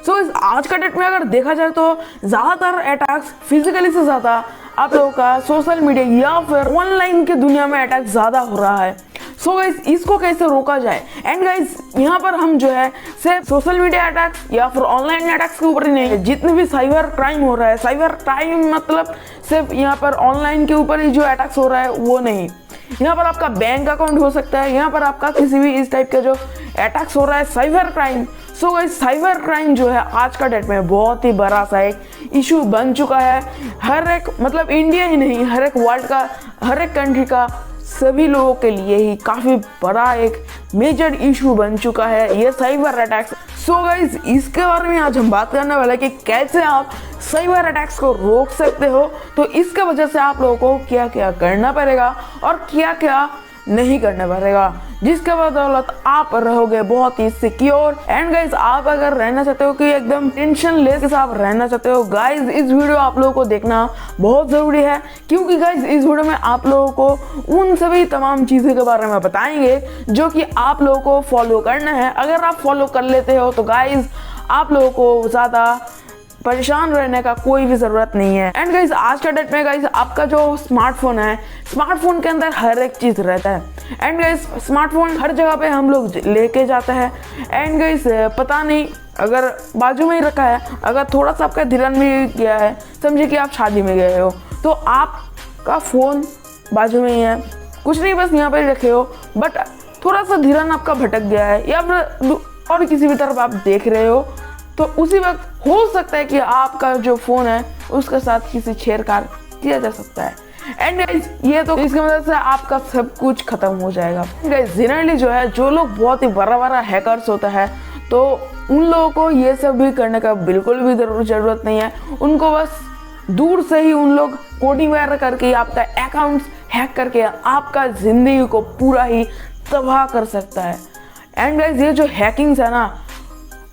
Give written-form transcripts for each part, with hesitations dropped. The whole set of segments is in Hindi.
सो आज का डेट में अगर देखा जाए तो ज़्यादातर अटैक्स फिजिकली से ज़्यादा आप लोगों का सोशल मीडिया या फिर ऑनलाइन की दुनिया में अटैक ज़्यादा हो रहा है। सो गाइस इसको कैसे रोका जाए। एंड गाइस यहाँ पर हम जो है सिर्फ सोशल मीडिया अटैक्स या फिर ऑनलाइन अटैक्स के ऊपर ही नहीं है, जितने भी साइबर क्राइम हो रहा है, साइबर क्राइम मतलब सिर्फ यहाँ पर ऑनलाइन के ऊपर ही जो अटैक्स हो रहा है वो नहीं, यहाँ पर आपका बैंक अकाउंट हो सकता है, यहाँ पर आपका किसी भी इस टाइप का जो अटैक्स हो रहा है cyber crime. So guys cyber crime जो है आज का डेट में बहुत ही बड़ा सा एक इशू बन चुका है। हर एक मतलब इंडिया ही नहीं, हर एक वर्ल्ड का, हर एक कंट्री का, सभी लोगों के लिए ही काफ़ी बड़ा एक मेजर इशू बन चुका है ये साइबर अटैक्स। सो गाइस इसके बारे में आज हम बात करने वाले हैं कि कैसे आप साइबर अटैक्स को रोक सकते हो। तो इसके वजह से आप लोगों को क्या क्या करना पड़ेगा और क्या क्या नहीं करना पड़ेगा, जिसके बदौलत आप रहोगे बहुत ही सिक्योर। एंड गाइज आप अगर रहना चाहते हो कि एकदम टेंशन लेस के आप रहना चाहते हो, गाइज इस वीडियो आप लोगों को देखना बहुत ज़रूरी है, क्योंकि गाइज इस वीडियो में आप लोगों को उन सभी तमाम चीज़ों के बारे में बताएंगे जो कि आप लोगों को फॉलो करना है। अगर आप फॉलो कर लेते हो तो गाइज आप लोगों को ज़्यादा परेशान रहने का कोई भी ज़रूरत नहीं है। एंड गाइज आज का डेट में गाइज आपका जो स्मार्टफोन है, स्मार्टफोन के अंदर हर एक चीज़ रहता है। एंड गाइज स्मार्टफोन हर जगह पे हम लोग लेके जाते हैं। एंड गाइज पता नहीं अगर बाजू में ही रखा है, अगर थोड़ा सा आपका ध्यान भी गया है, समझिए कि आप शादी में गए हो तो आपका फ़ोन बाजू में ही है, कुछ नहीं बस यहाँ पर रखे हो, बट थोड़ा सा ध्यान आपका भटक गया है या फिर और किसी भी तरफ आप देख रहे हो, तो उसी वक्त हो सकता है कि आपका जो फ़ोन है उसके साथ किसी छेड़छाड़ किया जा सकता है। एंड गाइस ये तो इसकी मदद से आपका सब कुछ खत्म हो जाएगा। गाइस जनरली जो है जो लोग बहुत ही बड़ा हैकर्स होता है तो उन लोगों को ये सब भी करने का बिल्कुल भी ज़रूरत नहीं है। उनको बस दूर से ही उन लोग कोडिंग वगैरह करके आपका अकाउंट्स हैक करके आपका ज़िंदगी को पूरा ही तबाह कर सकता है। एंड गाइस ये जो हैकिंग्स है ना,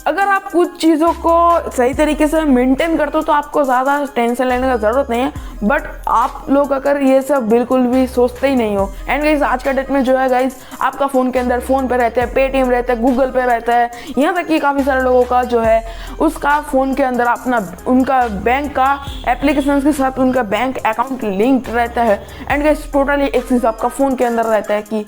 अगर आप कुछ चीज़ों को सही तरीके से मेंटेन करते हो तो आपको ज़्यादा टेंशन लेने का ज़रूरत नहीं है, बट आप लोग अगर ये सब बिल्कुल भी सोचते ही नहीं हो। एंड गाइस आज का डेट में जो है गाइस आपका फ़ोन के अंदर फ़ोन पे रहता है, पेटीएम रहता है, गूगल पे रहता है, यहाँ तक कि काफ़ी सारे लोगों का जो है उसका फ़ोन के अंदर अपना उनका बैंक का एप्लीकेशन के साथ उनका बैंक अकाउंट लिंक रहता है। एंड गाइस टोटली एक चीज़ आपका फ़ोन के अंदर रहता है कि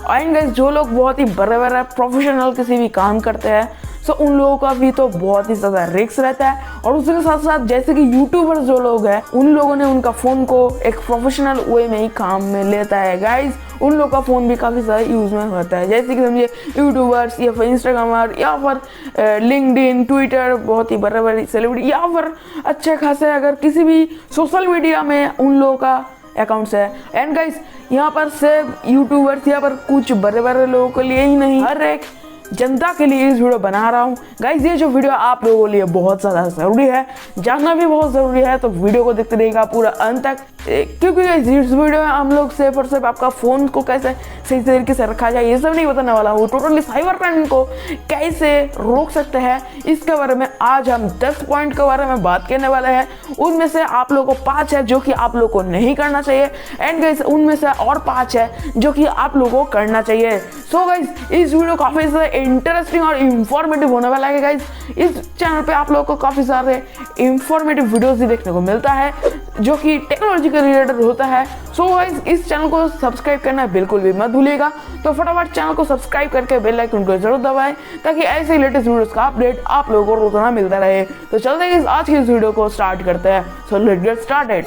एंड गाइस जो लोग बहुत ही बड़े प्रोफेशनल किसी भी काम करते हैं सो उन लोगों का भी तो बहुत ही ज़्यादा रिस्क रहता है। और उसके साथ साथ जैसे कि यूट्यूबर्स जो लोग हैं उन लोगों ने उनका फ़ोन को एक प्रोफेशनल वे में ही काम में लेता है। गाइज उन लोगों का फ़ोन भी काफ़ी ज़्यादा यूज़ में होता है, जैसे कि समझिए यूट्यूबर्स या फिर इंस्टाग्रामर या फिर लिंक्डइन, ट्विटर, बहुत ही बड़े सेलिब्रिटी या फिर अच्छे खासे अगर किसी भी सोशल मीडिया में उन लोगों का अकाउंट्स है। एंड गाइस यहाँ पर सिर्फ यूट्यूबर्स या पर कुछ बड़े लोगों के लिए ही नहीं, हर एक जनता के लिए इस वीडियो बना रहा हूँ। गाइज ये जो वीडियो आप लोगों के लिए बहुत ज़्यादा ज़रूरी है, जानना भी बहुत ज़रूरी है, तो वीडियो को देखते रहिएगा पूरा अंत तक, क्योंकि गाइज इस वीडियो में हम लोग सिर्फ और सिर्फ आपका फ़ोन को कैसे सही तरीके से रखा जाए ये सब नहीं बताने वाला हूँ। टोटली साइबर क्राइम को कैसे रोक सकते हैं इसके बारे में आज हम 10 पॉइंट के बारे में बात करने वाले हैं। उनमें से आप लोगों को 5 है जो कि आप लोग को नहीं करना चाहिए, एंड गाइज उनमें से और 5 है जो कि आप लोगों को करना चाहिए। सो गाइज इस वीडियो काफ़ी ज़्यादा इंटरेस्टिंग और इंफॉर्मेटिव होने वाला है। गाइज इस चैनल पे आप लोगों को काफ़ी सारे इंफॉर्मेटिव वीडियोस भी देखने को मिलता है जो कि टेक्नोलॉजी के रिलेटेड होता है। सो गाइज इस चैनल को सब्सक्राइब करना बिल्कुल भी मत भूलिएगा, तो फटाफट चैनल को सब्सक्राइब करके बेल आइकन को जरूर दबाएं ताकि ऐसे ही लेटेस्ट वीडियोस का अपडेट आप लोगों को रोजाना मिलता रहे। तो चलते हैं आज की इस वीडियो को स्टार्ट करते हैं। So let's get started.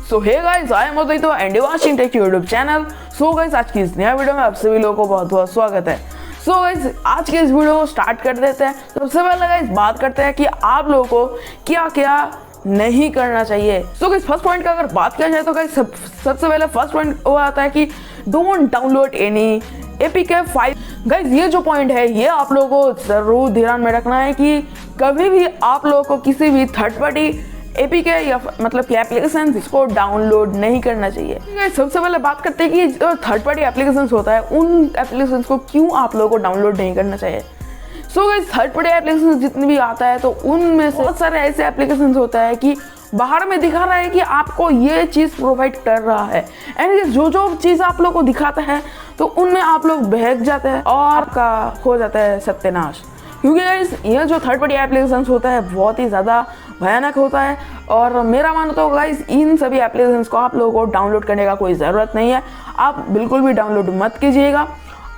So hey guys I am Advait and you watching tech YouTube channel. So guys आज की इस नया वीडियो में आप सभी लोगों को बहुत बहुत स्वागत है। सो गाइस आज के इस वीडियो को स्टार्ट कर देते हैं। सबसे पहले गाइस बात करते हैं कि आप लोगों को क्या क्या नहीं करना चाहिए। सो गाइस फर्स्ट पॉइंट का अगर बात किया जाए तो गाइस सबसे पहले फर्स्ट पॉइंट वो आता है कि don't download any APK file. Guys ये जो पॉइंट है ये आप लोगों को जरूर ध्यान में रखना है कि कभी भी आप लोगों को किसी भी थर्ड पार्टी APK या मतलब कि एप्लीकेशन इसको डाउनलोड नहीं करना चाहिए। सबसे पहले बात करते हैं कि जो थर्ड पार्टी एप्लीकेशन होता है उन एप्लीकेशन को क्यों आप लोगों को डाउनलोड नहीं करना चाहिए। So guys third party application जितने भी आता है तो उनमें से बहुत सारे ऐसे एप्लीकेशन होता है कि बाहर में दिखा रहा है कि आपको ये चीज़ प्रोवाइड कर रहा है, एंड जो जो चीज़ आप लोग को दिखाता है तो उनमें आप लोग बहक जाते हैं और आपका हो जाता है सत्यानाश। क्योंकि गाइस ये जो थर्ड पार्टी एप्लीकेशन होता है बहुत ही ज़्यादा भयानक होता है, और मेरा मानना तो गाइस इन सभी एप्लीकेशंस को आप लोगों को डाउनलोड करने का कोई ज़रूरत नहीं है। आप बिल्कुल भी डाउनलोड मत कीजिएगा,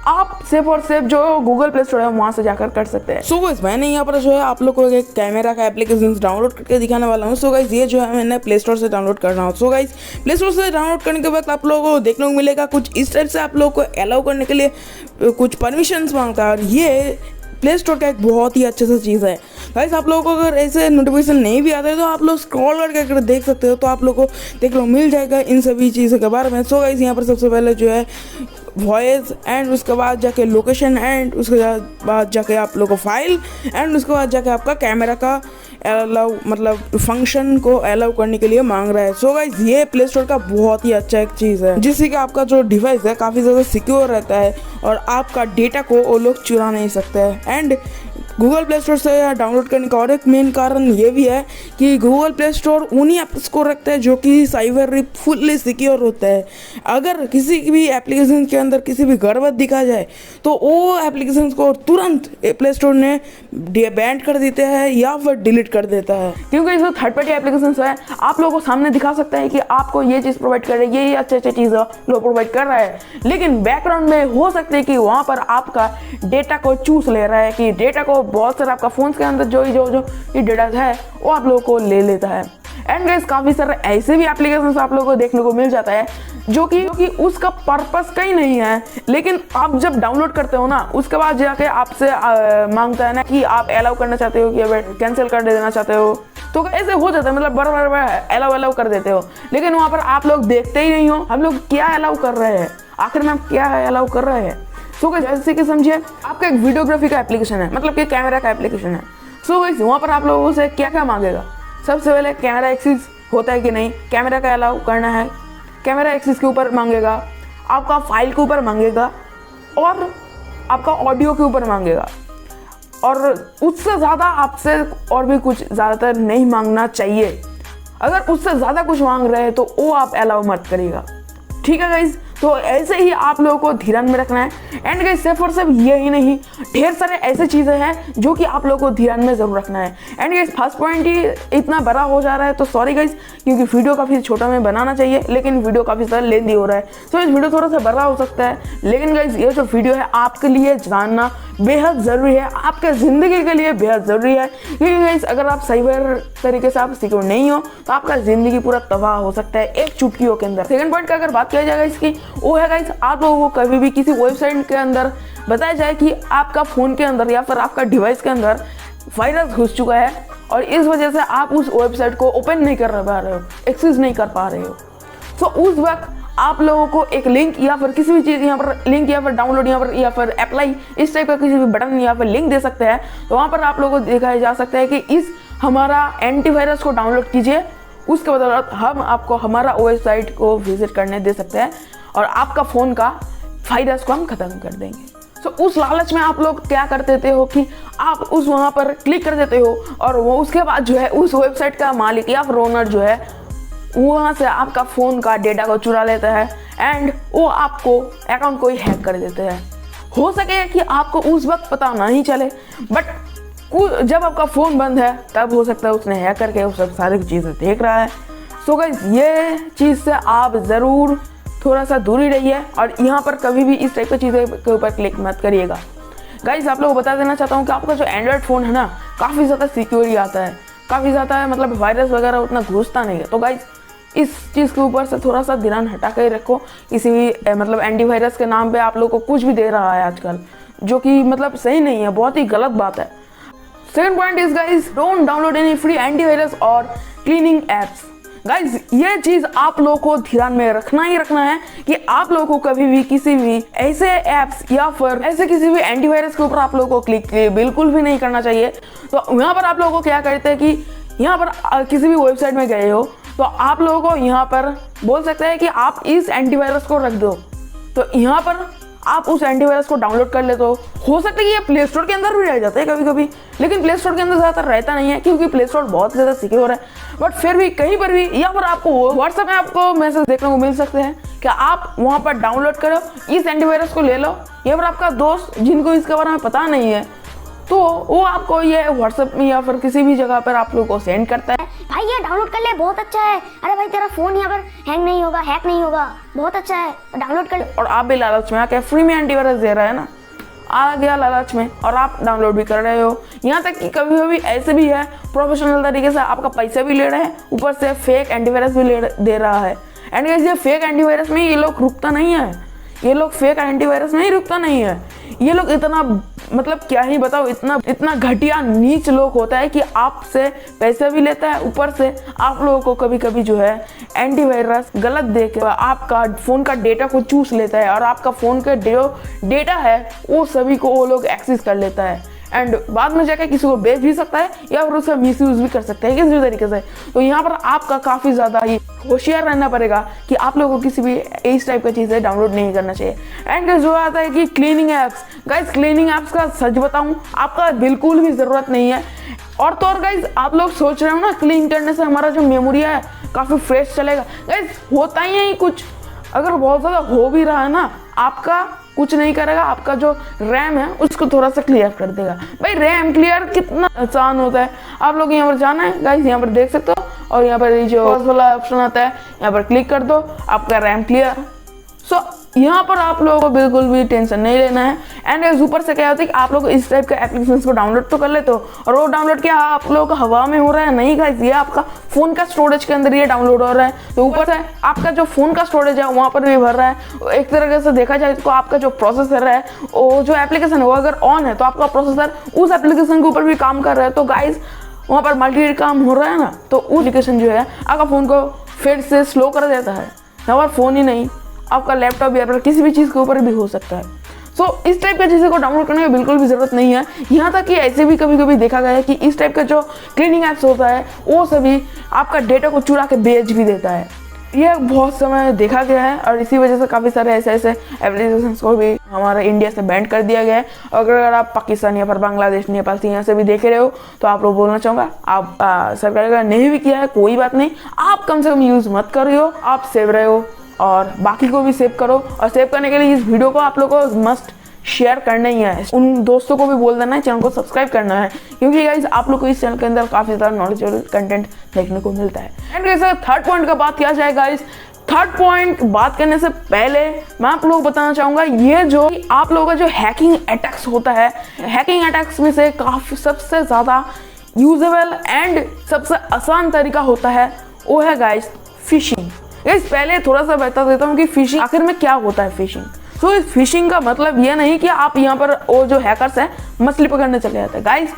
आप सिर्फ और सिर्फ जो गूगल प्ले स्टोर है वहाँ से जाकर कर सकते हैं। सो गाइस मैंने यहाँ पर जो है आप लोग को एक कैमरा का एप्लीकेशन डाउनलोड करके दिखाने वाला हूँ। सो गाइस ये जो है मैंने प्ले स्टोर से डाउनलोड करना हो। सो गाइस प्ले स्टोर से डाउनलोड करने के बाद आप लोगों को देखने को मिलेगा कुछ इस टाइप से आप लोग को अलाउ करने के लिए कुछ परमिशंस मांगता है, और ये प्ले स्टोर का एक बहुत ही अच्छे से चीज़ है। गाइस आप लोगों को अगर ऐसे नोटिफिकेशन नहीं भी आते हैं तो आप लोग स्क्रॉल करके अगर देख सकते हो तो आप लोग को देख लो मिल जाएगा इन सभी चीज़ों के बारे में। सो गाइस यहाँ पर सबसे पहले जो है वॉइस, एंड उसके बाद जाके लोकेशन, एंड उसके बाद जाके आप लोग को फाइल, एंड उसके बाद जाके आपका कैमरा का अलाउ मतलब फंक्शन को अलाउ करने के लिए मांग रहा है। सो गाइस ये प्ले स्टोर का बहुत ही अच्छा एक चीज़ है जिससे कि आपका जो डिवाइस है काफ़ी ज़्यादा सिक्योर रहता है और आपका डेटा को वो लोग चुरा नहीं सकते हैं। एंड गूगल प्ले स्टोर से डाउनलोड करने का और एक मेन कारण ये भी है कि गूगल प्ले स्टोर उन्हीं ऐप्स को रखता है जो कि साइबर फुल्ली सिक्योर होता है। अगर किसी भी एप्लीकेशन के अंदर किसी भी गड़बड़ दिखा जाए तो वो एप्लीकेशन को तुरंत प्ले स्टोर ने बैन कर देते हैं या फिर डिलीट कर देता है। क्योंकि जो थर्ड पार्टी एप्लीकेशन है आप लोगों को सामने दिखा सकता है कि आपको ये चीज़ प्रोवाइड कर रही है, ये अच्छे अच्छे चीज़ लोग प्रोवाइड कर रहा है, लेकिन बैकग्राउंड में हो सकता है कि वहाँ पर आपका डेटा को चूस ले रहा है, कि डेटा को बहुत सारा आपका फोन के अंदर जो ये डेटा है वो आप लोगों को ले लेता है। एंड गाइस काफ़ी सारे ऐसे भी एप्लीकेशंस आप लोगों को देखने को मिल जाता है जो कि उसका पर्पस कहीं नहीं है, लेकिन आप जब डाउनलोड करते हो ना उसके बाद जाके आपसे मांगता है ना कि आप अलाउ करना चाहते हो कि कैंसिल कर देना चाहते हो, तो ऐसे हो जाता है, मतलब बराबर अलाउ कर देते हो, लेकिन वहाँ पर आप लोग देखते ही नहीं हो हम लोग क्या अलाउ कर रहे हैं, आखिर में हम क्या अलाउ कर रहे हैं। सो जैसे कि समझिए आपका एक वीडियोग्राफी का एप्लीकेशन है, मतलब कि कैमरा का एप्लीकेशन है। सो गाइस वहाँ पर आप लोगों से क्या क्या मांगेगा, सबसे पहले कैमरा एक्सिस होता है कि नहीं, कैमरा का अलाउ करना है, कैमरा एक्सिस के ऊपर मांगेगा, आपका फाइल के ऊपर मांगेगा, और आपका ऑडियो के ऊपर मांगेगा, और उससे ज़्यादा आपसे और भी कुछ ज़्यादातर नहीं मांगना चाहिए। अगर उससे ज़्यादा कुछ मांग रहे हैं तो वो आप अलाउ मत करिएगा, ठीक है गाइज। तो ऐसे ही आप लोगों को ध्यान में रखना है। एंड गाइस सिर्फ और सिर्फ यही नहीं, ढेर सारे ऐसे चीज़ें हैं जो कि आप लोगों को ध्यान में ज़रूर रखना है। एंड गाइस फर्स्ट पॉइंट ही इतना बड़ा हो जा रहा है तो सॉरी गाइस, क्योंकि वीडियो काफ़ी छोटा में बनाना चाहिए लेकिन वीडियो काफ़ी ज़्यादा लेंदी हो रहा है, तो इस वीडियो थोड़ा सा बड़ा हो सकता है, लेकिन गाइस ये जो वीडियो है आपके लिए जानना बेहद ज़रूरी है, आपके ज़िंदगी के लिए बेहद ज़रूरी है। क्योंकि गाइस अगर आप सही तरीके से आप सिक्योर नहीं हो तो आपका ज़िंदगी पूरा तबाह हो सकता है एक चुटकियों के अंदर। सेकंड पॉइंट का अगर बात किया जाएगा इसकी, वो है गाइस आप लोगों को कभी भी किसी वेबसाइट के अंदर बताया जाए कि आपका फ़ोन के अंदर या फिर आपका डिवाइस के अंदर वायरस घुस चुका है और इस वजह से आप उस वेबसाइट को ओपन नहीं कर पा रहे हो, एक्सेस नहीं कर पा रहे हो, तो उस वक्त आप लोगों को एक लिंक या फिर किसी भी चीज़ यहाँ पर लिंक या फिर डाउनलोड यहाँ पर या फिर अप्लाई इस टाइप का किसी भी बटन या फिर लिंक दे सकते हैं। तो वहाँ पर आप लोगों को दिखाया जा सकता है कि इस हमारा एंटीवायरस को डाउनलोड कीजिए, उसके बदौलत हम आपको हमारा वेबसाइट को विजिट करने दे सकते हैं और आपका फ़ोन का वायरस को हम ख़त्म कर देंगे। तो उस लालच में आप लोग क्या कर देते हो कि आप उस वहाँ पर क्लिक कर देते हो और वो उसके बाद जो है उस वेबसाइट का मालिक या फिर ओनर जो है वहाँ से आपका फ़ोन का डेटा को चुरा लेता है एंड वो आपको अकाउंट को ही हैक कर देते हैं। हो सके कि आपको उस वक्त पता नहीं चले, बट जब आपका फ़ोन बंद है तब हो सकता है उसने हैक करके वो सब सारी चीज़ें देख रहा है। सो गाइस ये चीज़ से आप ज़रूर थोड़ा सा दूरी रहिए और यहाँ पर कभी भी इस टाइप की चीज़ें के ऊपर क्लिक मत करिएगा। गाइस आप लोगों को बता देना चाहता हूँ कि आपका जो एंड्रॉयड फ़ोन है ना काफ़ी ज़्यादा सिक्योर ही आता है, काफ़ी ज़्यादा है, मतलब वायरस वगैरह उतना घुसता नहीं है। तो गाइस इस चीज़ के ऊपर से थोड़ा सा ध्यान हटा कर रखो। किसी भी मतलब एंटीवायरस के नाम पे आप लोग को कुछ भी दे रहा है आजकल, जो कि मतलब सही नहीं है, बहुत ही गलत बात है। Second point is guys don't download any free antivirus और क्लीनिंग एप्स। गाइज ये चीज़ आप लोगों को ध्यान में रखना ही रखना है कि आप लोगों को कभी भी किसी भी ऐसे ऐप्स या फिर ऐसे किसी भी एंटीवायरस के ऊपर आप लोगों को क्लिक बिल्कुल भी नहीं करना चाहिए। तो यहाँ पर आप लोगों को क्या करते हैं कि यहाँ पर किसी भी वेबसाइट में गए हो तो आप लोगों को यहाँ पर बोल सकते हैं कि आप इस एंटीवायरस को रख दो, तो यहाँ पर आप उस एंटीवायरस को डाउनलोड कर लेते हो सकता है कि ये प्ले स्टोर के अंदर भी रह जाता है कभी कभी, लेकिन प्ले स्टोर के अंदर ज़्यादातर रहता नहीं है क्योंकि प्ले स्टोर बहुत ज़्यादा सिक्योर है। बट फिर भी कहीं पर भी या फिर आपको व्हाट्सएप में आपको मैसेज देखने को मिल सकते हैं कि आप वहाँ पर डाउनलोड करो, इस एंटीवायरस को ले लो, या फिर आपका दोस्त जिनको इसके बारे में पता नहीं है तो वो आपको ये व्हाट्सएप में या फिर किसी भी जगह पर आप लोगों को सेंड करता है, भाई ये डाउनलोड कर ले, बहुत अच्छा है, अरे भाई तेरा फोन यहाँ पर हैंग नहीं होगा, हैक नहीं होगा, बहुत अच्छा है, डाउनलोड कर ले। और आप भी लालच में आके फ्री में एंटीवायरस दे रहा है ना, आ गया लालच में और आप डाउनलोड भी कर रहे हो। यहाँ तक कि कभी कभी ऐसे भी है प्रोफेशनल तरीके से आपका पैसा भी ले रहे हैं, ऊपर से फेक एंटीवायरस भी दे रहा है। एंड गाइस ये फेक एंटीवायरस में ये लोग रुकता नहीं है, ये लोग फेक एंटीवायरस में ही रुकता नहीं है, ये लोग इतना मतलब क्या ही बताओ, इतना घटिया नीच लोग होता है कि आपसे पैसे भी लेता है, ऊपर से आप लोगों को कभी कभी जो है एंटीवायरस गलत देके आपका फ़ोन का डेटा को चूस लेता है और आपका फ़ोन का जो डेटा है वो सभी को वो लोग एक्सेस कर लेता है एंड बाद में जाकर किसी को बेच भी सकता है या फिर उसका मिसयूज़ भी कर सकता है किसी भी तरीके से। तो यहाँ पर आपका काफ़ी ज़्यादा ही होशियार रहना पड़ेगा कि आप लोगों को किसी भी इस टाइप की चीज़ें डाउनलोड नहीं करना चाहिए। एंड जो आता है कि cleaning apps, guys cleaning apps का सच बताऊँ आपका बिल्कुल भी ज़रूरत नहीं है। और तो और गाइस आप लोग सोच रहे हो ना क्लीन करने से हमारा जो मेमोरी है काफ़ी फ्रेश चलेगा, गाइस होता ही नहीं कुछ। अगर बहुत ज़्यादा हो भी रहा है ना, आपका कुछ नहीं करेगा, आपका जो रैम है उसको थोड़ा सा क्लियर कर देगा। भाई रैम क्लियर कितना आसान होता है, आप लोग यहाँ पर जाना है गाइस, यहाँ पर देख सकते हो और यहाँ पर जो पॉज वाला ऑप्शन आता है यहाँ पर क्लिक कर दो, आपका रैम क्लियर। सो यहाँ पर आप लोगों को बिल्कुल भी टेंशन नहीं लेना है। एंड ऊपर से क्या होता है कि आप लोग इस टाइप के एप्लीकेशंस को डाउनलोड तो कर लेते हो और वो डाउनलोड क्या आप लोगों का हवा में हो रहा है, नहीं गाइस ये आपका फ़ोन का स्टोरेज के अंदर ये डाउनलोड हो रहा है। तो ऊपर से आपका जो फ़ोन का स्टोरेज है वहाँ पर भी भर रहा है। एक तरीके से देखा जाए तो आपका जो प्रोसेसर है वो जो एप्लीकेशन है वो अगर ऑन है तो आपका प्रोसेसर उस एप्लीकेशन के ऊपर भी काम कर रहा है। तो गाइस वहाँ पर मल्टी काम हो रहा है ना, तो वो एप्लीकेशन जो है आपका फ़ोन को फिर से स्लो कर देता है। यहाँ पर फ़ोन ही नहीं, आपका लैपटॉप या फिर किसी भी चीज़ के ऊपर भी हो सकता है। सो इस टाइप की चीज़ों को डाउनलोड करने की बिल्कुल भी ज़रूरत नहीं है। यहाँ तक कि ऐसे भी कभी कभी देखा गया है कि इस टाइप का जो क्लीनिंग ऐप्स होता है वो सभी आपका डेटा को चुरा के बेच भी देता है। यह बहुत समय देखा गया है और इसी वजह से काफ़ी सारे ऐसे एप्लीकेशंस को भी हमारे इंडिया से बैन कर दिया गया है। अगर आप पाकिस्तान या फिर बांग्लादेश, नेपाल से यहाँ से भी देख रहे हो तो आप लोग बोलना चाहूँगा आप सरकार का नहीं भी किया है कोई बात नहीं, आप कम से कम यूज़ मत कर रहे हो, आप सेव रहे हो और बाकी को भी सेव करो। और सेव करने के लिए इस वीडियो को आप लोगों को मस्ट शेयर करना ही है, उन दोस्तों को भी बोल देना है, चैनल को सब्सक्राइब करना है क्योंकि गाइस आप लोग को इस चैनल के अंदर काफ़ी ज़्यादा नॉलेजेबल कंटेंट देखने को मिलता है। एंड गाइस थर्ड पॉइंट का बात किया जाए गाइस, थर्ड पॉइंट बात करने से पहले मैं आप लोगों को बताना चाहूँगा ये जो आप लोगों का जो हैकिंग अटैक्स होता है, हैकिंग अटैक्स में से काफ़ी सबसे ज़्यादा यूजेबल एंड सबसे आसान तरीका होता है वो है गाइस फिशिंग। गाइस पहले थोड़ा सा बता देता हूँ कि फिशिंग आखिर में क्या होता है। फिशिंग तो इस फिशिंग का मतलब ये नहीं कि आप यहाँ पर वो जो हैकर्स हैं मछली पकड़ने चले जाते हैं। गाइस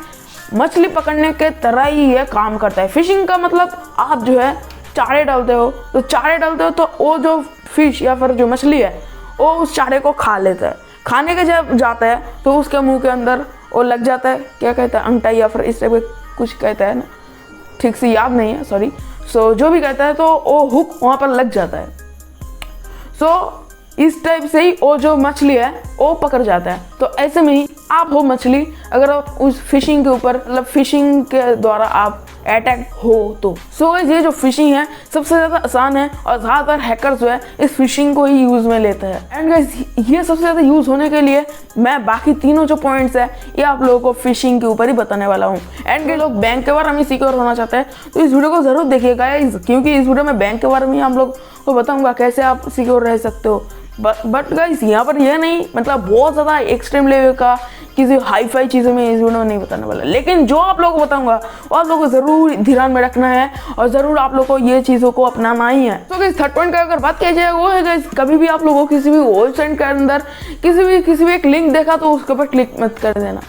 मछली पकड़ने के तरह ही ये काम करता है। फिशिंग का मतलब आप जो है चारे डालते हो, तो चारे डालते हो तो वो जो फिश या फिर जो मछली है वो उस चारे को खा लेता है। खाने के जब जाता है तो उसके मुंह के अंदर वो लग जाता है, क्या कहता है, अंगटा या फिर इस टाइप कुछ कहता है ना, ठीक से याद नहीं है सॉरी। सो जो भी कहता है तो वो हुक वहाँ पर लग जाता है। सो इस टाइप से ही वो जो मछली है वो पकड़ जाता है। तो ऐसे में ही आप हो मछली, अगर आप उस फिशिंग के ऊपर मतलब फिशिंग के द्वारा आप अटैक हो तो। सो गाइस ये जो फिशिंग है सबसे ज़्यादा आसान है और ज़्यादातर हैकर्स जो है इस फिशिंग को ही यूज़ में लेते हैं। एंड गाइस ये सबसे ज़्यादा यूज़ होने के लिए मैं बाकी तीनों जो पॉइंट्स है ये आप लोगों को फिशिंग के ऊपर ही बताने वाला हूँ। एंड के लोग बैंक के बारे में सिक्योर होना चाहते हैं तो इस वीडियो को ज़रूर देखिएगा गाइस, क्योंकि इस वीडियो में बैंक के बारे में हम लोग को बताऊँगा कैसे आप सिक्योर रह सकते हो। बट गाइस यहाँ पर यह नहीं मतलब बहुत ज़्यादा एक्सट्रीम लेवल का किसी हाई फाई चीज़ों में इस वीडियो में नहीं बताने वाला, लेकिन जो आप लोगों को बताऊंगा वो आप लोगों को ज़रूर ध्यान में रखना है और ज़रूर आप लोगों को ये चीज़ों को अपनाना ही है। तो गाइस थर्ड पॉइंट का अगर बात किया जाए वो है गाइस कभी भी आप लोगों को किसी भी वेबसाइट के अंदर किसी भी एक लिंक देखा तो उसके ऊपर क्लिक मत कर देना।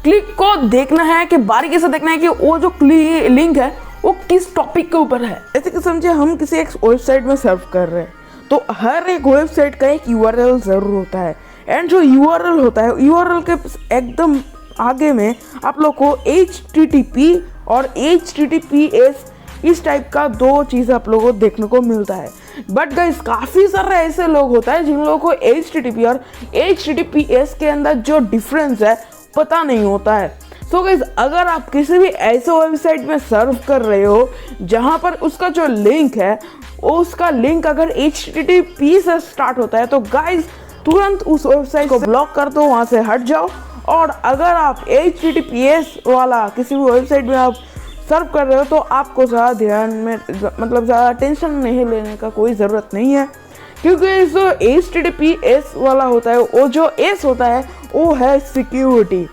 क्लिक को देखना है कि बारीकी से देखना है कि वो जो लिंक है वो किस टॉपिक के ऊपर है। ऐसे कि समझे हम किसी एक वेबसाइट में सर्फ कर रहे हैं तो हर एक वेबसाइट का एक URL ज़रूर होता है। एंड जो URL होता है URL के एकदम आगे में आप लोग को HTTP और HTTPS इस टाइप का दो चीज़ आप लोगों को देखने को मिलता है। बट गाइस काफ़ी सारे ऐसे लोग होता है जिन लोगों को HTTP और HTTPS के अंदर जो डिफरेंस है पता नहीं होता है। सो गाइस अगर आप किसी भी ऐसे वेबसाइट में सर्व कर रहे हो जहाँ पर उसका जो लिंक है उसका लिंक अगर HTTP से स्टार्ट होता है तो गाइस तुरंत उस वेबसाइट को ब्लॉक कर दो, वहाँ से हट जाओ। और अगर आप HTTPS वाला किसी भी वेबसाइट में आप सर्व कर रहे हो तो आपको ज़्यादा ध्यान में मतलब ज़्यादा टेंशन नहीं लेने का कोई ज़रूरत नहीं है, क्योंकि जो HTTPS वाला होता है वो जो S होता है वो है सिक्योरिटी।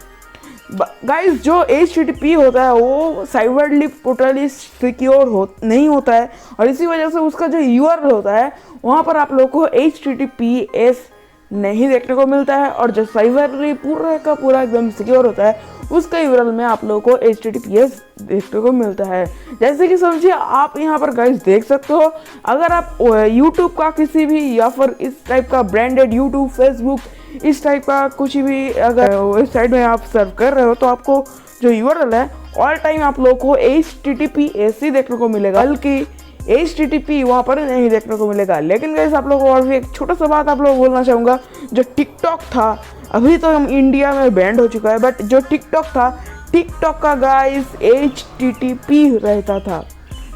गाइस जो HTTP होता है वो साइबरली टोटली सिक्योर नहीं होता है और इसी वजह से उसका जो URL होता है वहाँ पर आप लोगों को HTTPS नहीं देखने को मिलता है और जो साइबरली पूरा का पूरा एकदम सिक्योर होता है उसका URL में आप लोगों को HTTPS देखने को मिलता है। जैसे कि समझिए आप यहाँ पर गाइस देख सकते हो, अगर आप YouTube का किसी भी या फिर इस टाइप का ब्रांडेड YouTube, Facebook इस टाइप का कुछ भी अगर वेबसाइट में आप सर्व कर रहे हो तो आपको जो URL है ऑल टाइम आप लोगों को HTTPS ही देखने को मिलेगा, बल्कि HTTP वहाँ पर नहीं देखने को मिलेगा। लेकिन गाइस आप लोगों को और भी एक छोटा सा बात आप लोगों को बोलना चाहूँगा, जो टिकटॉक था अभी तो हम इंडिया में बैंड हो चुका है, बट जो टिकटॉक था टिकटॉक का गाइस HTTP रहता था।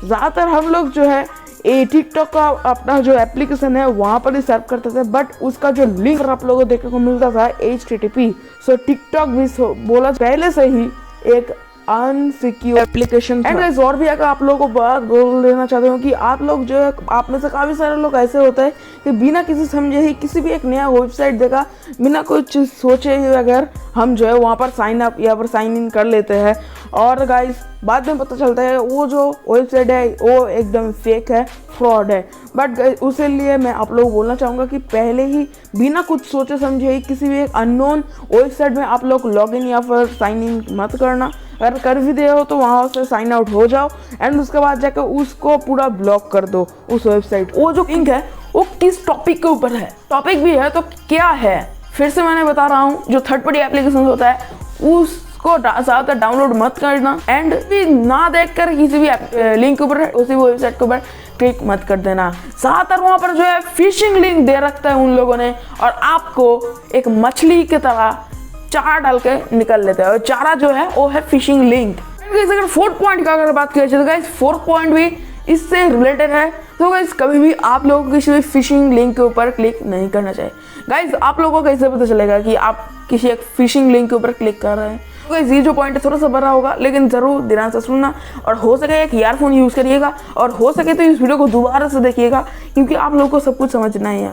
ज़्यादातर हम लोग जो है टिकटॉक का अपना जो एप्लीकेशन है वहाँ पर ही सर्व करते थे, बट उसका जो लिंक आप लोगों को देखने को मिलता था HTTP। सो टिकटॉक भी बोला पहले से ही एक अनसिक्योर एप्लीकेशन। एंड गाइस और भी अगर आप लोगों को बात बोल देना चाहते हो कि आप लोग जो है आप में से काफ़ी सारे लोग ऐसे होते हैं कि बिना किसी समझे ही किसी भी एक नया वेबसाइट देखा बिना कुछ सोचे ही अगर हम जो है वहाँ पर साइन अप या फिर साइन इन कर लेते हैं और गाइस बाद में पता चलता है वो जो वेबसाइट है वो एकदम फेक है, फ्रॉड है। बट उसे लिए मैं आप लोगों को बोलना चाहूँगा कि पहले ही बिना कुछ सोचे समझे ही किसी भी एक अननोन वेबसाइट में आप लोग लॉगिन या फिर साइन इन मत करना। अगर कर भी दे हो तो वहाँ से साइन आउट हो जाओ एंड उसके बाद जाकर उसको पूरा ब्लॉक कर दो उस वेबसाइट। वो जो लिंक है वो किस टॉपिक के ऊपर है, टॉपिक भी है तो क्या है, फिर से मैंने बता रहा हूँ जो थर्ड पार्टी एप्लीकेशन होता है उसको ज़्यादातर डाउनलोड मत करना एंड भी ना देखकर किसी भी लिंक के ऊपर उसी वेबसाइट के ऊपर क्लिक मत कर देना। ज़्यादातर वहाँ पर जो है फिशिंग लिंक दे रखता है उन लोगों ने और आपको एक मछली की तरह चारा डाल के निकल लेते हैं और चारा जो है वो है फिशिंग लिंक। अगर फोर्थ पॉइंट का अगर बात किया जाए तो गाइस फोर्थ पॉइंट भी इससे रिलेटेड है। तो गाइस कभी भी आप लोगों को किसी भी फिशिंग लिंक के ऊपर क्लिक नहीं करना चाहिए। गाइस आप लोगों को कैसे पता चलेगा कि आप किसी एक फिशिंग लिंक के ऊपर क्लिक कर रहे हैं? तो गाइस ये जो पॉइंट है थोड़ा सा बड़ा होगा लेकिन ज़रूर ध्यान से सुनना और हो सके एक ईयरफोन यूज़ करिएगा और हो सके तो इस वीडियो को दोबारा से देखिएगा क्योंकि आप लोगों को सब कुछ समझना ही है।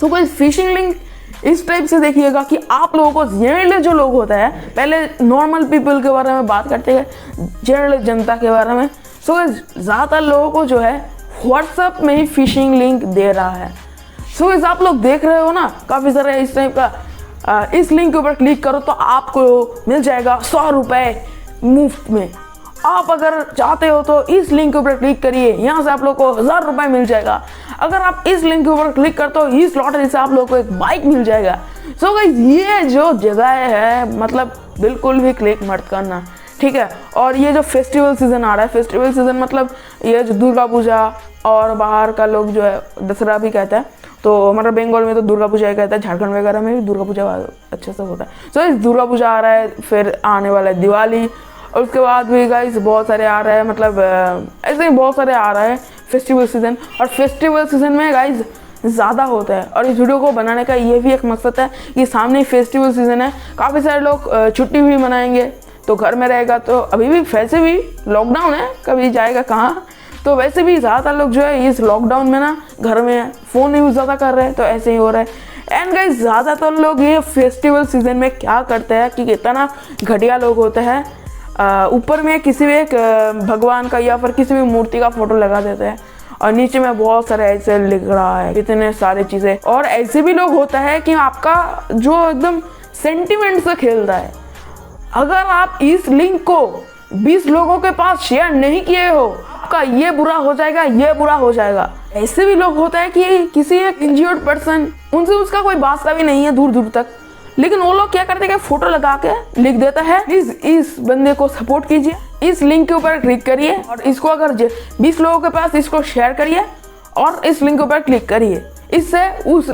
तो गाइस फिशिंग लिंक इस टाइप से देखिएगा कि आप लोगों को जनरल जो लोग होता है, पहले नॉर्मल पीपल के बारे में बात करते हैं, जनरल जनता के बारे में। सो ज़्यादातर लोगों को जो है व्हाट्सएप में ही फिशिंग लिंक दे रहा है। सो आप लोग देख रहे हो ना काफ़ी सारे इस टाइप का, इस लिंक के ऊपर क्लिक करो तो आपको मिल जाएगा 100 रुपये मुफ्त में। आप अगर चाहते हो तो इस लिंक के ऊपर क्लिक करिए, यहाँ से आप लोग को 1000 रुपये मिल जाएगा। अगर आप इस लिंक के ऊपर क्लिक करते हो इस लॉटरी से आप लोग को एक बाइक मिल जाएगा। सो गाइस ये जो जगह है मतलब बिल्कुल भी क्लिक मत करना, ठीक है। और ये जो फेस्टिवल सीज़न आ रहा है, फेस्टिवल सीज़न मतलब ये जो दुर्गा पूजा और बाहर का लोग जो है दशहरा भी कहता है, तो हमारा बंगाल में तो दुर्गा पूजा कहता है, झारखंड वगैरह में भी दुर्गा पूजा अच्छे से होता है। सो इस दुर्गा पूजा आ रहा है, फिर आने वाला है दिवाली और उसके बाद भी गाइस बहुत सारे आ रहे हैं, मतलब ऐसे ही बहुत सारे आ रहे हैं फेस्टिवल सीज़न। और फेस्टिवल सीज़न में गाइस ज़्यादा होता है और इस वीडियो को बनाने का ये भी एक मकसद है कि सामने फेस्टिवल सीज़न है, काफ़ी सारे लोग छुट्टी भी मनाएंगे तो घर में रहेगा, तो अभी भी वैसे भी लॉकडाउन है, कभी जाएगा कहाँ, तो वैसे भी ज़्यादातर लोग जो है इस लॉकडाउन में ना घर में फ़ोन यूज़ ज़्यादा कर रहे हैं, तो ऐसे ही हो रहा है। एंड गाइस ज़्यादातर लोग ये फेस्टिवल सीज़न में क्या करते हैं कि कितना घटिया लोग होते हैं, ऊपर में किसी भी एक भगवान का या फिर किसी भी मूर्ति का फोटो लगा देते हैं और नीचे में बहुत सारे ऐसे लिख रहा है इतने सारे चीज़ें। और ऐसे भी लोग होता है कि आपका जो एकदम सेंटिमेंट से खेलता है, अगर आप इस लिंक को 20 लोगों के पास शेयर नहीं किए हो आपका ये बुरा हो जाएगा, ये बुरा हो जाएगा। ऐसे भी लोग होता है कि किसी एक इंजर्ड पर्सन, उनसे उसका कोई वास्ता भी नहीं है दूर दूर तक, लेकिन वो लोग क्या करते हैं कि फोटो लगा के लिख देता है प्लीज इस बंदे को सपोर्ट कीजिए, इस लिंक के ऊपर क्लिक करिए और इसको अगर 20 लोगों के पास इसको शेयर करिए और इस लिंक के ऊपर क्लिक करिए, इससे उस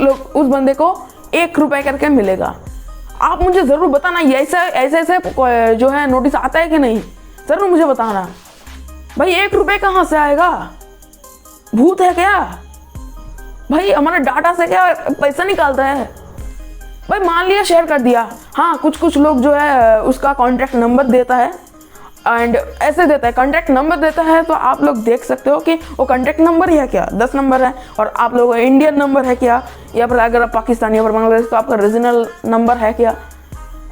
बंदे को 1 रुपए करके मिलेगा। आप मुझे जरूर बताना ऐसे जो है नोटिस आता है कि नहीं, जरूर मुझे बताना। भाई 1 रुपए कहाँ से आएगा, भूत है क्या भाई? हमारे डाटा से क्या पैसा निकालता है भाई? मान लिया शेयर कर दिया, हाँ कुछ लोग जो है उसका कॉन्टैक्ट नंबर देता है एंड ऐसे देता है, कॉन्टैक्ट नंबर देता है तो आप लोग देख सकते हो कि वो कॉन्टैक्ट नंबर ही है क्या, 10 नंबर है और आप लोगों का इंडियन नंबर है क्या, या फिर अगर आप पाकिस्तानी या फिर बांग्लादेश तो आपका रीजनल नंबर है क्या,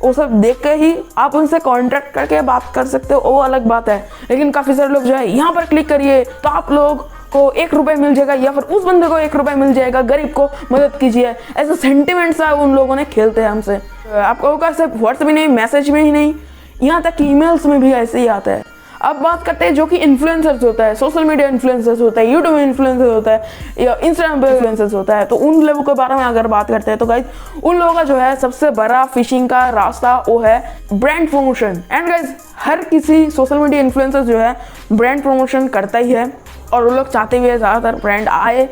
वो सब देख के ही आप उनसे कांटेक्ट करके बात कर सकते हो, वो अलग बात है। लेकिन काफ़ी सारे लोग जो है यहाँ पर क्लिक करिए तो आप लोग को 1 रुपए मिल जाएगा या फिर उस बंदे को 1 रुपए मिल जाएगा, गरीब को मदद कीजिए, ऐसे सेंटिमेंट्स उन लोगों ने खेलते हैं हमसे। आपको का सिर्फ व्हाट्सएप ही नहीं, मैसेज में ही नहीं, यहाँ तक कि ईमेल्स में भी ऐसे ही आता है। अब बात करते हैं जो कि इन्फ्लुएंसर्स होता है, सोशल मीडिया इन्फ्लुएंसर्स होता है, यूट्यूब में इन्फ्लुएंसर्स होता है या इंस्टाग्राम पे इन्फ्लुएंसर्स होता है, तो उन लोगों के बारे में अगर बात करते हैं तो गाइज उन लोगों का जो है सबसे बड़ा फिशिंग का रास्ता वो है ब्रांड प्रमोशन। एंड गाइज हर किसी सोशल मीडिया इन्फ्लुएंसर जो है ब्रांड प्रमोशन करता ही है और वो लोग चाहते हुए ज़्यादातर ब्रांड आए,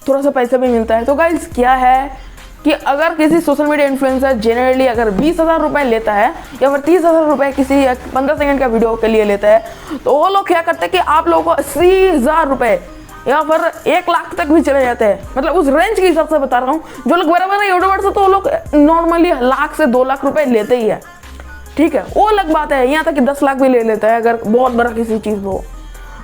थोड़ा सा पैसा भी मिलता है। तो गाइज क्या है कि अगर किसी सोशल मीडिया इन्फ्लुएंसर जनरली अगर 20,000 रुपये लेता है या फिर 30,000 रुपये किसी 15 सेकंड का वीडियो के लिए लेता है, तो वो लोग क्या करते हैं कि आप लोगों को 80,000 रुपये या फिर 1 लाख तक भी चले जाते हैं। मतलब उस रेंज के हिसाब से बता रहा हूँ, जो लोग बराबर है यूट्यूबर से तो वो लोग नॉर्मली 1 लाख से 2 लाख रुपये लेते ही है, ठीक है, वो अलग बात है। यहाँ तक कि 10 लाख भी ले लेता है अगर बहुत बड़ा किसी चीज़ हो।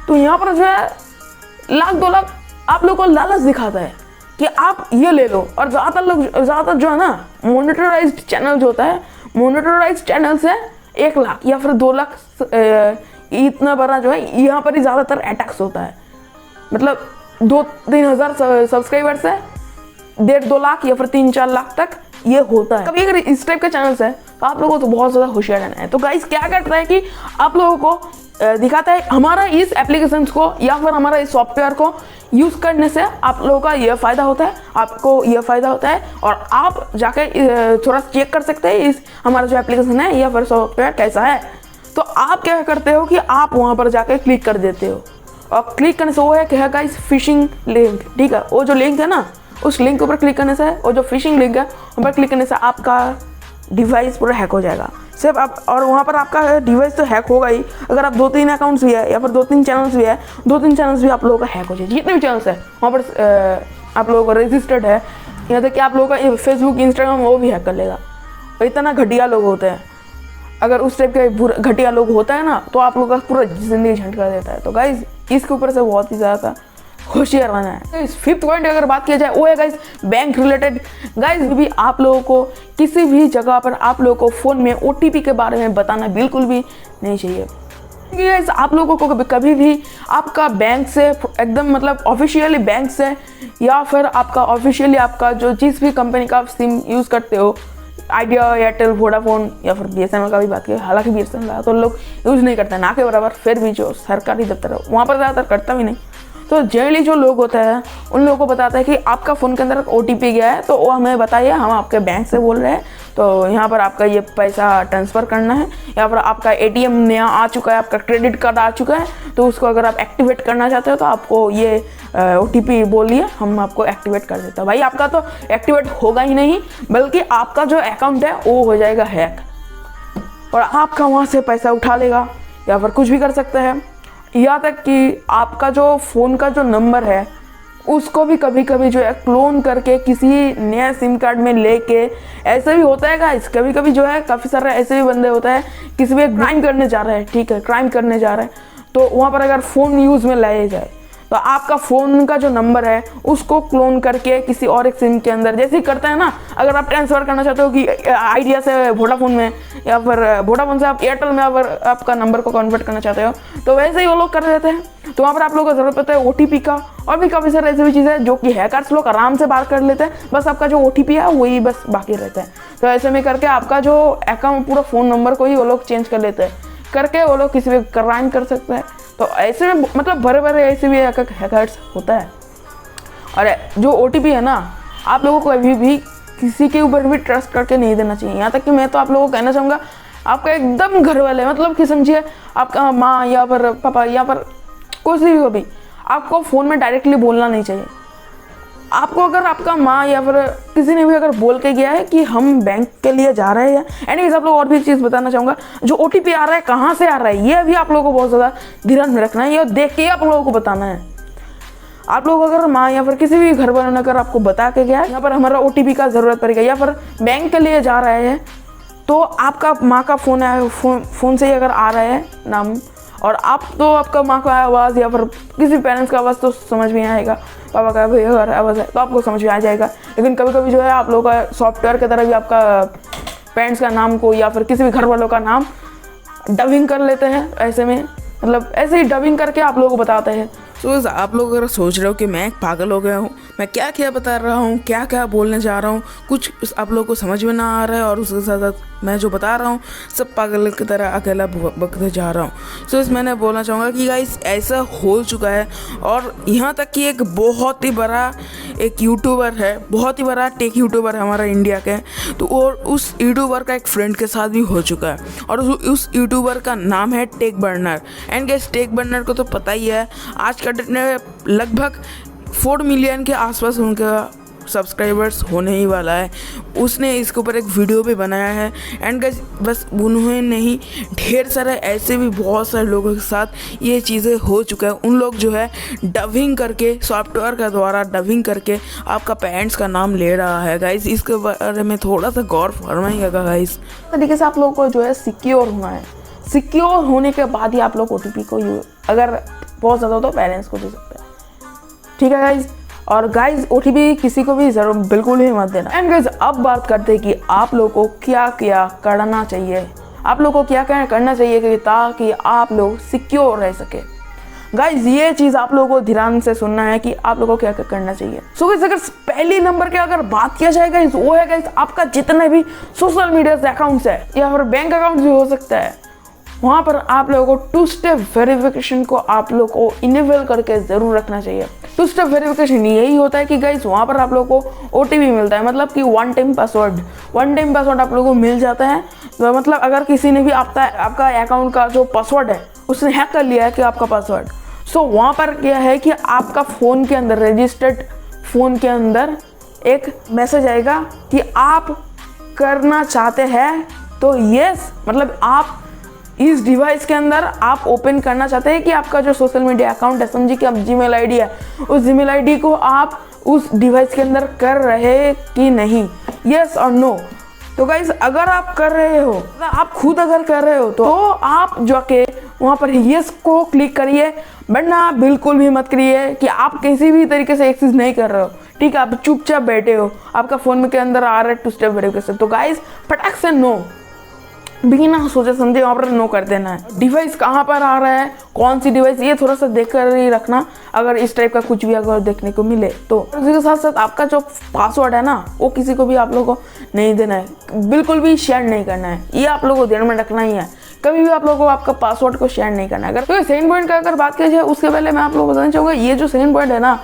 तो यहाँ पर जो है 1 लाख 2 लाख आप लोग को लालच दिखाता है कि आप ये ले लो। और ज़्यादातर जो है ना मोनेटराइज्ड चैनल जो होता है, मोनेटराइज्ड चैनल से 1 लाख या फिर 2 लाख इतना बड़ा जो है यहाँ पर ही ज़्यादातर अटैक्स होता है। मतलब 2-3 हज़ार सब्सक्राइबर्स है 1.5-2 लाख या फिर 3-4 लाख तक ये होता है। कभी अगर इस टाइप के चैनल्स है तो आप लोगों को तो बहुत ज़्यादा होशियार रहना है। तो गाइस क्या करता है कि आप लोगों को दिखाता है हमारा इस एप्लीकेशंस को या फिर हमारा इस सॉफ्टवेयर को यूज़ करने से आप लोगों का ये फ़ायदा होता है, आपको ये फ़ायदा होता है और आप जाके थोड़ा चेक कर सकते हैं इस हमारा जो एप्लीकेशन है या फिर सॉफ्टवेयर कैसा है। तो आप क्या करते हो कि आप वहाँ पर जाके क्लिक कर देते हो और क्लिक करने से वो है क्या गाइस फिशिंग लिंक, ठीक है, वो जो लिंक है ना उस लिंक के ऊपर क्लिक करने से वो जो फिशिंग लिंक है उन पर क्लिक करने से आपका डिवाइस पूरा हैक हो जाएगा सिर्फ आप। और वहाँ पर आपका डिवाइस तो हैक होगा ही, अगर आप 2-3 अकाउंट्स भी है या फिर 2-3 चैनल्स भी है, 2-3 चैनल्स भी आप लोगों का हैक हो जाए। जितने भी चैनल्स है वहाँ पर आप लोगों का रजिस्टर्ड है, यहाँ तक कि आप लोगों का फेसबुक इंस्टाग्राम वो भी हैक कर लेगा। इतना घटिया लोग होते हैं, अगर उस टाइप के घटिया लोग होता है ना तो आप लोगों का पूरा ज़िंदगी झटका देता है। तो गाइज इसके ऊपर से बहुत ही ज़्यादा होशियार रहना है। इस 5th पॉइंट अगर बात किया जाए वो है गाइज बैंक रिलेटेड। गाइज भी आप लोगों को किसी भी जगह पर आप लोगों को फ़ोन में OTP के बारे में बताना बिल्कुल भी नहीं चाहिए। गाइज आप लोगों को कभी भी आपका बैंक से एकदम मतलब ऑफिशियली बैंक से या फिर आपका ऑफिशियली आपका जो जिस भी कंपनी का सिम यूज़ करते हो, आइडिया, एयरटेल, वोडाफोन या फिर BSNL का भी बात किया, हालांकि BSNL तो लोग यूज़ नहीं करते ना के बराबर, फिर भी जो सरकारी दफ्तर है वहाँ पर ज़्यादातर करता भी नहीं। तो जनरली जो लोग होते हैं उन लोगों को बताता है कि आपका फ़ोन के अंदर OTP गया है तो वो हमें बताइए, हम आपके बैंक से बोल रहे हैं, तो यहाँ पर आपका ये पैसा ट्रांसफ़र करना है या फिर आपका ATM नया आ चुका है, आपका क्रेडिट कार्ड आ चुका है, तो उसको अगर आप एक्टिवेट करना चाहते हो तो आपको ये OTP बोलिए, हम आपको एक्टिवेट कर देते हैं। भाई आपका तो एक्टिवेट होगा ही नहीं बल्कि आपका जो अकाउंट है वो हो जाएगा हैक और आपका वहाँ से पैसा उठा लेगा या फिर कुछ भी कर सकते हैं। यहाँ तक कि आपका जो फ़ोन का जो नंबर है उसको भी कभी कभी जो है क्लोन करके किसी नया सिम कार्ड में लेके, ऐसे भी होता है गाइस, कभी कभी जो है काफ़ी सारे ऐसे भी बंदे होता है किसी भी क्राइम करने जा रहे हैं, ठीक है, क्राइम करने जा रहे हैं तो वहाँ पर अगर फ़ोन यूज़ में लाया जाए तो आपका फ़ोन का जो नंबर है उसको क्लोन करके किसी और एक सिम के अंदर, जैसे करते हैं ना, अगर आप ट्रांसफ़र करना चाहते हो कि आइडिया से वोडाफोन में या फिर वोडाफोन से आप एयरटेल में अगर आपका नंबर को कन्वर्ट करना चाहते हो तो वैसे ही वो लोग कर देते हैं। तो वहाँ पर आप लोगों को ज़रूरत पड़ता है OTP का और भी काफ़ी सारे ऐसी भी चीज़ें जो कि हैकर्स लोग आराम से बात कर लेते हैं, बस आपका जो OTP है वही बस बाकी रहता है। तो ऐसे में करके आपका जो अकाउंट पूरा फ़ोन नंबर को ही वो लोग चेंज कर लेते हैं, करके वो लोग किसी भी क्राइम कर सकते हैं। तो ऐसे में मतलब बड़े बड़े ऐसे भी हैकर्स होता है। और जो OTP है ना आप लोगों को कभी भी किसी के ऊपर भी ट्रस्ट करके नहीं देना चाहिए। यहाँ तक कि मैं तो आप लोगों को कहना चाहूँगा, आपका एकदम घर वाले, मतलब कि समझिए आपका माँ या फिर पापा या फिर किसी भी को भी आपको फ़ोन में डायरेक्टली बोलना नहीं चाहिए। आपको अगर आपका माँ या फिर किसी ने भी अगर बोल के गया है कि हम बैंक के लिए जा रहे हैं, एनीवेज आप लोग और भी एक चीज़ बताना चाहूँगा, जो OTP आ रहा है कहाँ से आ रहा है ये भी आप लोगों को बहुत ज़्यादा ध्यान में रखना है। ये देख के ही आप लोगों को बताना है। आप लोग अगर माँ या फिर किसी भी घर वालों ने अगर आपको बता के गया है यहाँ पर हमारा OTP का ज़रूरत पड़ेगा या फिर बैंक के लिए जा रहे हैं, तो आपका माँ का फ़ोन है, फ़ोन से ही अगर आ रहा है नाम, और आप तो आपका माँ का आवाज़ या फिर किसी पेरेंट्स का आवाज़ तो समझ में आएगा, पापा का भी अगर आवाज़ है तो आपको समझ में आ जाएगा। लेकिन कभी कभी जो है आप लोगों का सॉफ्टवेयर की तरह भी आपका पेरेंट्स का नाम को या फिर किसी भी घर वालों का नाम डबिंग कर लेते हैं, ऐसे में मतलब ऐसे ही डबिंग करके आप लोगों को बताते हैं। तो आप लोग अगर सोच रहे हो कि मैं पागल हो गया हूँ, मैं क्या क्या बता रहा हूँ, क्या क्या बोलने जा रहा हूँ, कुछ आप लोगों को समझ में ना आ रहा है और उसके साथ साथ मैं जो बता रहा हूँ सब पागल की तरह अकेला बकते जा रहा हूँ। सो मैंने बोलना चाहूँगा कि गाइस ऐसा हो चुका है, और यहाँ तक कि एक बहुत ही बड़ा एक यूट्यूबर है, बहुत ही बड़ा टेक यूट्यूबर है हमारा इंडिया के, तो और उस यूट्यूबर का एक फ्रेंड के साथ भी हो चुका है, और उस यूट्यूबर का नाम है Tech Burner. And guys Tech Burner को तो पता ही है, आज का डेट में लगभग 4 मिलियन के आसपास उनका सब्सक्राइबर्स होने ही वाला है। उसने इसके ऊपर एक वीडियो भी बनाया है। एंड गाइस बस उन्होंने नहीं, ढेर सारे ऐसे भी बहुत सारे लोगों के साथ ये चीज़ें हो चुका है। उन लोग जो है डबिंग करके, सॉफ्टवेयर का द्वारा डबिंग करके आपका पेरेंट्स का नाम ले रहा है। गाइस इसके बारे में थोड़ा सा गौर फरमाइएगा गाइस। तरीके से आप लोगों को जो है सिक्योर होना है। सिक्योर होने के बाद ही आप लोग OTP को अगर बहुत ज़्यादा हो तो पेरेंट्स को दे सकते हैं, ठीक है गाइज। और गाइज OTP किसी को भी जरूर बिल्कुल ही मत देना। एंड गाइज अब बात करते हैं कि आप लोग को क्या क्या करना चाहिए, आप लोग को क्या क्या करना चाहिए कि ताकि आप लोग सिक्योर रह सके। गाइज ये चीज़ आप लोगों को ध्यान से सुनना है कि आप लोगों को क्या क्या करना चाहिए। सो गाइज अगर पहली नंबर की अगर बात किया जाए गाइज, वो है गाइज आपका जितने भी सोशल मीडिया अकाउंट्स है या फिर बैंक अकाउंट भी हो सकता है, वहाँ पर आप लोगों को 2 स्टेप वेरिफिकेशन को आप लोग को इनेबल करके ज़रूर रखना चाहिए। 2 स्टेप वेरिफिकेशन यही होता है कि गाइस वहाँ पर आप लोगों को OTP मिलता है, मतलब कि वन टाइम पासवर्ड आप लोगों को मिल जाता है। तो मतलब अगर किसी ने भी आपका अकाउंट का जो पासवर्ड है उसने हैक कर लिया है कि आपका पासवर्ड, सो वहाँ पर क्या है कि आपका फ़ोन के अंदर, रजिस्टर्ड फ़ोन के अंदर एक मैसेज आएगा कि आप करना चाहते हैं तो यस, मतलब आप इस डिवाइस के अंदर आप ओपन करना चाहते हैं कि आपका जो सोशल मीडिया अकाउंट है, समझिए कि आप जीमेल आईडी है, उस जीमेल आईडी को आप उस डिवाइस के अंदर कर रहे कि नहीं, यस और नो। तो गाइस अगर आप कर रहे हो, आप खुद अगर कर रहे हो तो आप जाके वहाँ पर यस को क्लिक करिए, वरना बिल्कुल भी मत करिए कि आप किसी भी तरीके से एक्सेस नहीं कर रहे हो, ठीक है, आप चुपचाप बैठे हो, आपका फ़ोन में के अंदर आ रहा है 2 स्टेप वेरिफिकेशन, तो गाइस फटाक से नो, बिना सोचे समझे वहाँ पर नो कर देना है। डिवाइस कहाँ पर आ रहा है, कौन सी डिवाइस, ये थोड़ा सा देख कर ही रखना अगर इस टाइप का कुछ भी अगर देखने को मिले तो। उसी के साथ साथ आपका जो पासवर्ड है ना, वो किसी को भी आप लोगों को नहीं देना है, बिल्कुल भी शेयर नहीं करना है, ये आप लोगों को ध्यान में रखना ही है। कभी भी आप लोगों को आपका पासवर्ड को शेयर नहीं करना है। अगर तो सेकंड पॉइंट का अगर बात की जाए, उसके पहले मैं आप लोगों को बताना चाहूँगा, ये जो सेकंड पॉइंट है ना,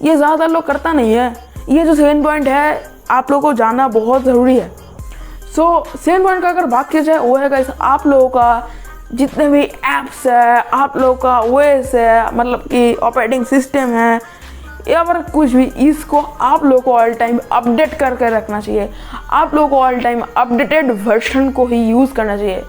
ये ज़्यादातर लोग करता नहीं है। ये जो सेकंड पॉइंट है आप लोगों को जानना बहुत ज़रूरी है। सो सेकंड पॉइंट का अगर बात की जाए, वो है गाइस आप लोगों का जितने भी ऐप्स है, आप लोगों का OS है, मतलब कि ऑपरेटिंग सिस्टम है या फिर कुछ भी, इसको आप लोगों को ऑल टाइम अपडेट करके रखना चाहिए। आप लोगों को ऑल टाइम अपडेटेड वर्जन को ही यूज़ करना चाहिए,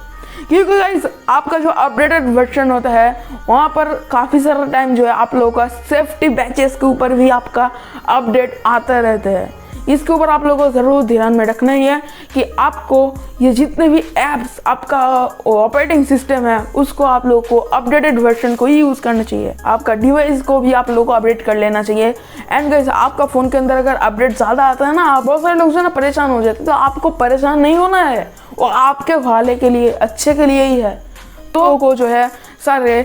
क्योंकि गाइस आपका जो अपडेटेड वर्जन होता है वहाँ पर काफ़ी सारा टाइम जो है आप लोगों का सेफ्टी पैचेस के ऊपर भी आपका अपडेट आता रहता है। इसके ऊपर आप लोगों को ज़रूर ध्यान में रखना ही है कि आपको ये जितने भी ऐप्स, आपका ऑपरेटिंग सिस्टम है, उसको आप लोगों को अपडेटेड वर्जन को ही यूज़ करना चाहिए। आपका डिवाइस को भी आप लोगों को अपडेट कर लेना चाहिए। एंड गाइस आपका फ़ोन के अंदर अगर अपडेट ज़्यादा आता है ना, बहुत सारे लोग जो है ना परेशान हो जाते हैं, तो आपको परेशान नहीं होना है, वो आपके भले के लिए, अच्छे के लिए ही है। तो को जो है सारे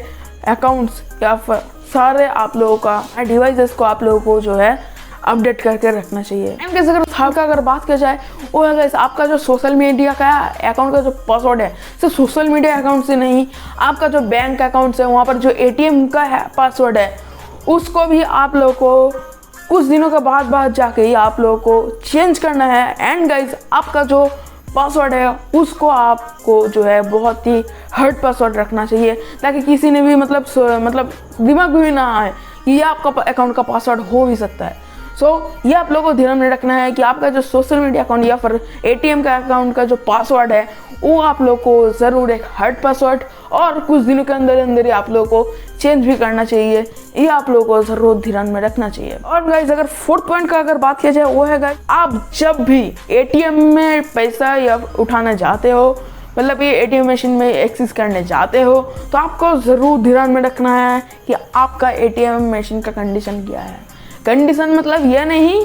अकाउंट्स या फिर सारे आप लोगों का डिवाइसेस को आप लोगों को जो है अपडेट करके रखना चाहिए। एंड गाइस अगर थर्ड का अगर बात किया जाए, वो है गाइस आपका जो सोशल मीडिया का अकाउंट का जो पासवर्ड है, सिर्फ सोशल मीडिया अकाउंट से नहीं, आपका जो बैंक अकाउंट है वहाँ पर जो ATM का है पासवर्ड है, उसको भी आप लोगों को कुछ दिनों के बाद जाके ही आप लोगों को चेंज करना है। एंड गाइज आपका जो पासवर्ड है उसको आपको जो है बहुत ही हार्ड पासवर्ड रखना चाहिए, ताकि किसी ने भी मतलब दिमाग में भी ना आए कि ये आपका अकाउंट का पासवर्ड हो भी सकता है। ये आप लोगों को ध्यान में रखना है कि आपका जो सोशल मीडिया अकाउंट या फिर ATM का अकाउंट का जो पासवर्ड है वो आप लोग को ज़रूर एक हार्ड पासवर्ड और कुछ दिनों के अंदर ही आप लोगों को चेंज भी करना चाहिए। ये आप लोगों को ज़रूर ध्यान में रखना चाहिए। और गाइज अगर 4th पॉइंट का अगर बात किया जाए वो है गाइज, आप जब भी ATM में पैसा या उठाने जाते हो, मतलब ये ATM मशीन में एक्सेस करने जाते हो, तो आपको ज़रूर ध्यान में रखना है कि आपका ATM मशीन का कंडीशन क्या है। कंडीशन मतलब यह नहीं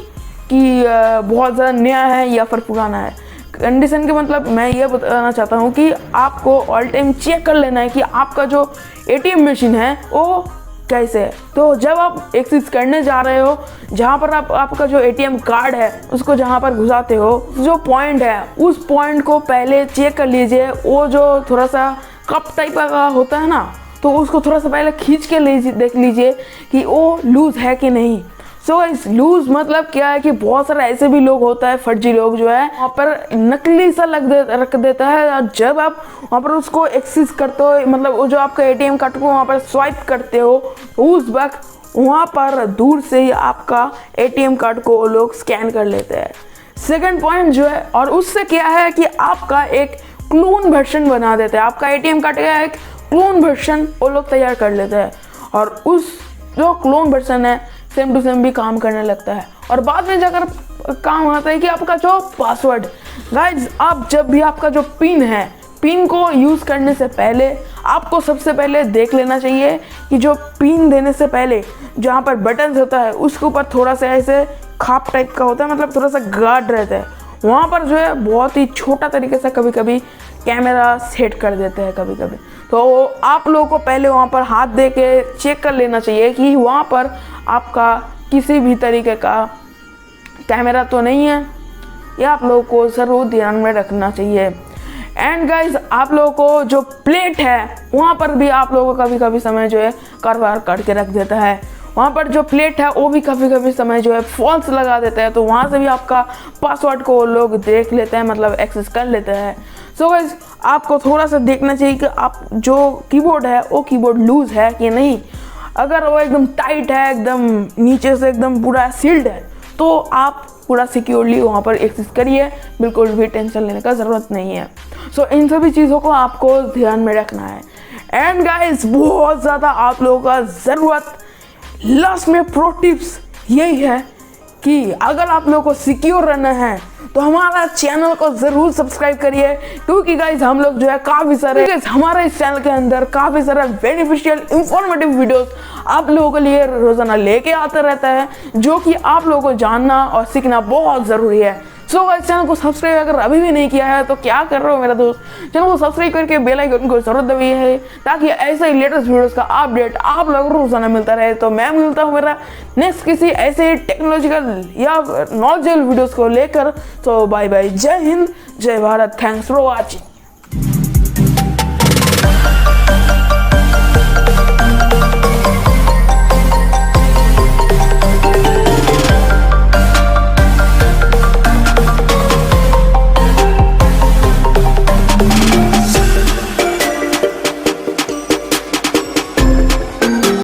कि बहुत ज़्यादा नया है या फिर पुराना है। कंडीशन के मतलब मैं ये बताना चाहता हूँ कि आपको ऑल टाइम चेक कर लेना है कि आपका जो ATM मशीन है वो कैसे है। तो जब आप एक्सेस करने जा रहे हो, जहाँ पर आपका जो ATM कार्ड है उसको जहाँ पर घुसाते हो, जो पॉइंट है उस पॉइंट को पहले चेक कर लीजिए। वो जो थोड़ा सा कप टाइप का होता है ना, तो उसको थोड़ा सा पहले खींच के देख लीजिए कि वो लूज़ है कि नहीं। इस लूज मतलब क्या है कि बहुत सारे ऐसे भी लोग होता है, फर्जी लोग जो है वहाँ पर नकली सा रख देता है। और जब आप वहाँ पर उसको एक्सेस करते हो, मतलब वो जो आपका ATM कार्ड को वहाँ पर स्वाइप करते हो, उस वक्त वहाँ पर दूर से ही आपका ATM कार्ड को वो लोग स्कैन कर लेते हैं। सेकंड पॉइंट जो है, और उससे क्या है कि आपका एक क्लोन वर्जन बना देते हैं। आपका ATM कार्ड का एक क्लोन वर्जन वो लोग तैयार कर लेते हैं और उस जो क्लोन वर्जन है सेम टू सेम भी काम करने लगता है। और बाद में जाकर काम आता है कि आपका जो पासवर्ड, गाइज आप जब भी आपका जो पिन है, पिन को यूज़ करने से पहले आपको सबसे पहले देख लेना चाहिए कि जो पिन देने से पहले जहाँ पर बटन होता है उसके ऊपर थोड़ा सा ऐसे खाप टाइप का होता है, मतलब थोड़ा सा गार्ड रहता है। वहाँ पर जो है बहुत ही छोटा तरीके से कभी कभी कैमरा सेट कर देते हैं कभी कभी। तो आप लोगों को पहले वहाँ पर हाथ दे के चेक कर लेना चाहिए कि वहाँ पर आपका किसी भी तरीके का कैमरा तो नहीं है। ये आप लोगों को ज़रूर ध्यान में रखना चाहिए। एंड गाइज आप लोगों को जो प्लेट है वहाँ पर भी आप लोगों को कभी कभी समय जो है कारवार करके रख देता है। वहाँ पर जो प्लेट है वो भी कभी कभी समय जो है फॉल्स लगा देता है, तो वहाँ से भी आपका पासवर्ड को लोग देख लेते हैं, मतलब एक्सेस कर लेते हैं। गाइज आपको थोड़ा सा देखना चाहिए कि आप जो कीबोर्ड है वो कीबोर्ड लूज है कि नहीं। अगर वो एकदम टाइट है, एकदम नीचे से एकदम पूरा सील्ड है, तो आप पूरा सिक्योरली वहाँ पर एक्सेस करिए, बिल्कुल भी टेंशन लेने का ज़रूरत नहीं है। इन सभी चीज़ों को आपको ध्यान में रखना है। एंड गाइज बहुत ज़्यादा आप लोगों का ज़रूरत लास्ट में प्रो टिप्स यही है कि अगर आप लोगों को सिक्योर रहना है तो हमारा चैनल को ज़रूर सब्सक्राइब करिए, क्योंकि गाइज हम लोग जो है काफ़ी सारे हमारे इस चैनल के अंदर काफ़ी सारे बेनिफिशियल इंफॉर्मेटिव वीडियोस आप लोगों के लिए रोज़ाना लेके आते रहता है, जो कि आप लोगों को जानना और सीखना बहुत ज़रूरी है। गाइस चैनल को सब्सक्राइब अगर अभी भी नहीं किया है तो क्या कर रहे हो मेरा दोस्त, चैनल को सब्सक्राइब करके बेल आइकन को जरूर दबाइए है, ताकि ऐसे ही लेटेस्ट वीडियोस का अपडेट आप लोगों को रोजाना मिलता रहे। तो मैं मिलता हूँ मेरा नेक्स्ट किसी ऐसे टेक्नोलॉजिकल या नॉलेजेबल वीडियोस को लेकर। तो बाय बाय, जय हिंद, जय भारत, थैंक्स फॉर वॉचिंग।